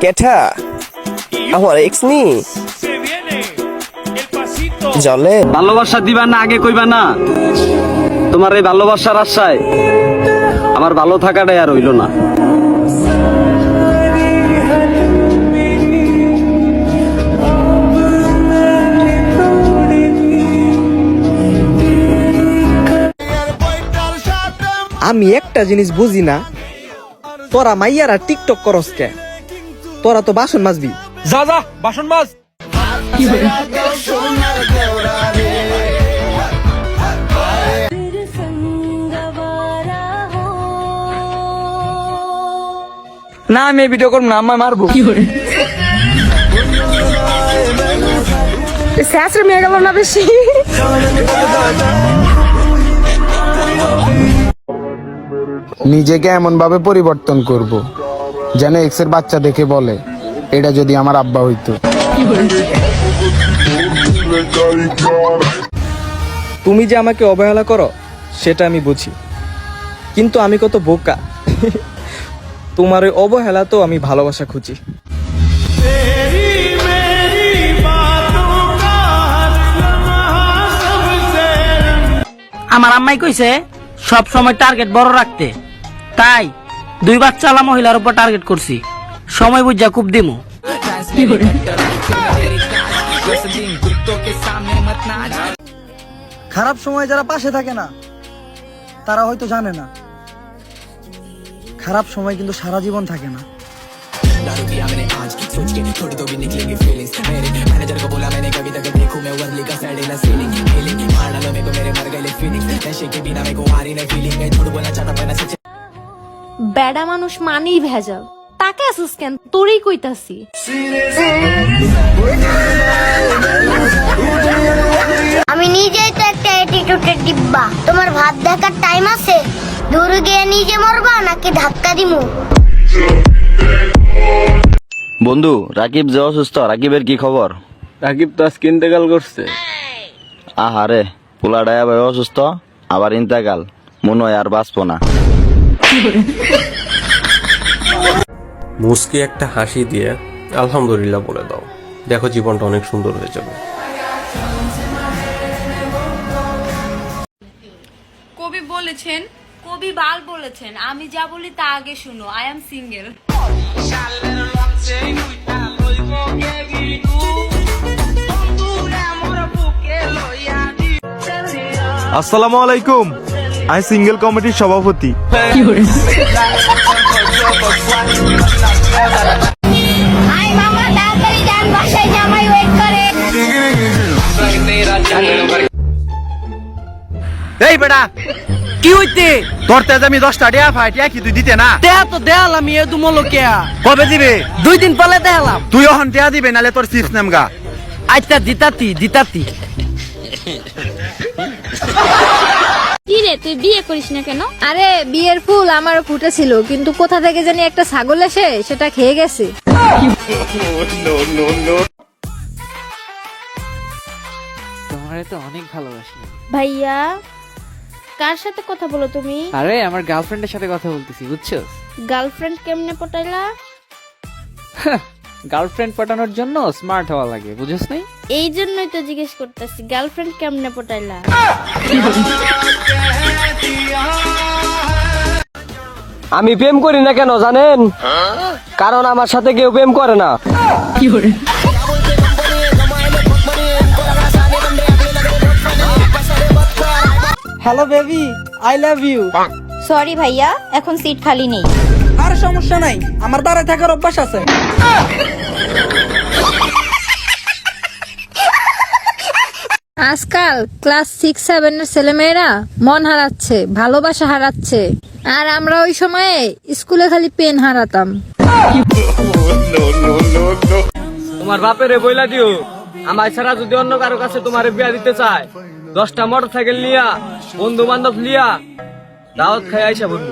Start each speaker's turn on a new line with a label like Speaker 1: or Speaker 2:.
Speaker 1: কেঠা আমার এক্স নি জলে
Speaker 2: ভালোবাসা দিবা না আগে কইবা না। তোমার এই ভালোবাসার আশায় আমার ভালো থাকাটাই আর হইল না।
Speaker 3: আমি একটা জিনিস বুঝি না, তোরা মাইয়ারা টিকটক করস কে? তোরা তো বাসন মাজবি।
Speaker 4: যা যা বাসন মাজ।
Speaker 3: না আমি ভিডিও করব না, আমায় মারবো।
Speaker 5: শাস্ত্র মেয়ে গেল না বেশি।
Speaker 6: নিজেকে এমন ভাবে পরিবর্তন করব যেন এক্সের বাচ্চা দেখে বলে এটা যদি আমার আব্বা হইতো।
Speaker 3: তুমি যে আমাকে অবহেলা করো সেটা আমি বুঝি, কিন্তু আমি কত বোকা। তোমার ওই অবহেলা তো আমি ভালোবাসা খুঁজি।
Speaker 7: আমার আম্মাই কইছে সব সময় টার্গেট বড় রাখতে, তাই 2 বাচ্চাওয়ালা মহিলার উপর টার্গেট করছি। সময় বুঝা খুব দিমু।
Speaker 3: খারাপ সময় যারা পাশে থাকে না তারা হয়তো জানে না, খারাপ সময় কিন্তু সারা জীবন থাকে না।
Speaker 5: বেড়া মানুষ মানেই ভেজাল। তাকে আসুস কেন? তোরই কইতাছি।
Speaker 8: আমি নিজেই তো একটা অ্যাটিটিউডের ডিব্বা। তোমার ভাত দেখার টাইম আছে? দূরে গিয়ে নিজে মরবা নাকি ধাক্কা দিমু?
Speaker 2: বন্ধু রাকিব যে অসুস্থ, রাকিবের কি খবর?
Speaker 1: রাকিব তো আজকে ইন্তেকাল করছে।
Speaker 2: আহারে পোলাডায়া ভাই অসুস্থ, আবার ইন্তেকাল, মনে হয় আর বাঁচবো না।
Speaker 9: মুস্কি একটা হাসি দিয়ে আলহামদুলিল্লাহ বলে দাও, দেখো জীবনটা অনেক সুন্দর হয়ে যাবে।
Speaker 5: কবি বলেছেন, কবি বাল বলেছেন, আমি যা বলি তা আগে শুনো। I am single.
Speaker 4: আসসালামু আলাইকুম, আমি সিঙ্গেল কমিটির সভাপতি।
Speaker 8: আই মামা তাড়াতাড়ি যান, বাসায় জামাই ওয়েট করে।
Speaker 3: এই বেটা
Speaker 7: কি হইতে?
Speaker 3: তোর তেজ আমি 10টা টাকা ফাইটিয়া কি তুই দিতে না?
Speaker 7: দেয়া তো দেয়াল আমি এ দুমলো কেয়া।
Speaker 3: কবে দিবে?
Speaker 7: 2 দিন পরে দেখালাম।
Speaker 3: তুই ওখান টেয়া দিবে নালে তোর চিপস নেমগা।
Speaker 7: আচ্ছা দিতাতি।
Speaker 5: কি রে, তুই বিয়ে করিস না কেন? আরে বিয়ের ফুল আমারও ফুটেছিল, কিন্তু কোথা থেকে জানি একটা ছাগল এসে সেটা খেয়ে গেছে।
Speaker 3: তোমারে তো অনেক ভালোবাসি।
Speaker 5: ভাইয়া, কার সাথে কথা বলো তুমি?
Speaker 3: আরে আমার গার্লফ্রেন্ডের সাথে কথা বলতেছি, বুঝছো?
Speaker 5: গার্লফ্রেন্ড কেমনে পটাইলা?
Speaker 3: গার্লফ্রেন্ড পটানোর জন্য স্মার্ট হওয়া লাগে, বুঝছ নাই?
Speaker 5: এই জন্যই তো জিজ্ঞেস করতেছি, গার্লফ্রেন্ড কেমনে পটাইলা?
Speaker 2: আমি প্রেম করি না কেন জানেন? কারণ আমার সাথে কেউ প্রেম করে না।
Speaker 7: Hello baby, I love you.
Speaker 8: Sorry ভাইয়া, এখন সিট খালি নেই।
Speaker 7: আর সমস্যা নাই, আমার দাঁড়ায় থাকার অভ্যাস আছে।
Speaker 5: আজকাল ক্লাস 6-7 এর ছেলেমেয়েরা মন হারাচ্ছে, ভালোবাসা হারাচ্ছে, আর আমরা ওই সময়ে স্কুলে খালি পেন হারাতাম।
Speaker 2: তোমার বাপেরে বইলা দিও, আমার ছাড়া যদি অন্য কারো কাছে তোমার বিয়া দিতে চায়, 10টা মোটরসাইকেল লিয়া, বন্ধু বান্ধব লিয়া দাওয়াত খাই আইসা বন্ধু।